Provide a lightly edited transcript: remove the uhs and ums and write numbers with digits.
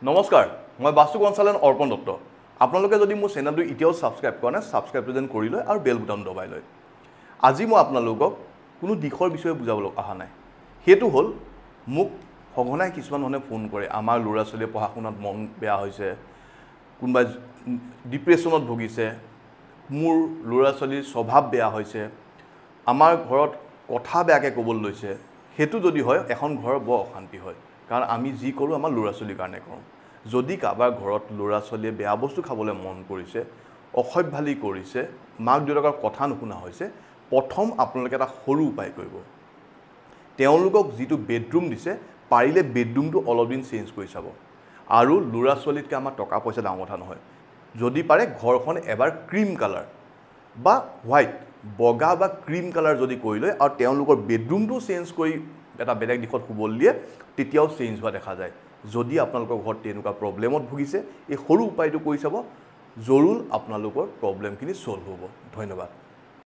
নমস্কাৰ মই বাস্তু কনসালটেন্ট অৰ্পণ দত্ত আপোনালোকে যদি মোৰ চেনেলটো এতিয়াও সাবস্ক্ৰাইব কৰা নাই সাবস্ক্ৰাইবটো যেন কৰি লয় আৰু বেল বুটাম দবাই লয় আজি মই আপোনালোকক কোনো দিশৰ বিষয়ে বুজাবলৈ অহা নাই হেতু হল মোক সঘনাই কিছুমান মানুহে ফোন কৰে আমাৰ ল'ৰা ছোৱালীয়ে পঢ়া শুনাত মন বেয়া হৈছে কোনবা ডিপ্ৰেছনত ভুগিছে মোৰ ল'ৰা ছোৱালীৰ স্বভাৱ বেয়া হৈছে আমাৰ ঘৰত কথা বেয়াকৈ ক'বলৈ লৈছে হেতু যদি হয় এখন ঘৰৰ বৰ অশান্তি হয় কাৰণ আমি যি কৰোঁ আমাৰ ল'ৰা ছোৱালীৰ কাৰণে কৰোঁ যদি কাবাৰ ঘৰত ল'ৰা ছোৱালীয়ে বেয়া বস্তু খাবলৈ মন কৰিছে অসভ্যালি কৰিছে মাক দেউতাকৰ কথা নুশুনা হৈছে প্ৰথম আপোনালোকে এটা সৰু উপায় কৰিব তেওঁলোকক যিটো বেডৰুম দিছে পাৰিলে বেডৰুমটো অলপ দিন চেঞ্জ কৰি চাব আৰু ল'ৰা ছোৱালীতকৈ আমাৰ টকা পইচা ডাঙৰ কথা নহয় যদি পাৰে ঘৰখন এবাৰ ক্ৰীম কালাৰ বা হোৱাইট বগা বা ক্ৰীম কালাৰ যদি কৰি লয় আৰু তেওঁলোকৰ বেডৰুমটো চেঞ্জ কৰি এটা বেলেগ দিশত শুবলৈ দিয়ে তেতিয়াও চেঞ্জ হোৱা দেখা যায় যদি আপোনালোকৰ ঘৰত তেনেকুৱা প্ৰব্লেমত ভুগিছে এই সৰু উপায়টো কৰি চাব জৰুৰ আপোনালোকৰ প্ৰব্লেমখিনি সলভ হ'ব ধন্যবাদ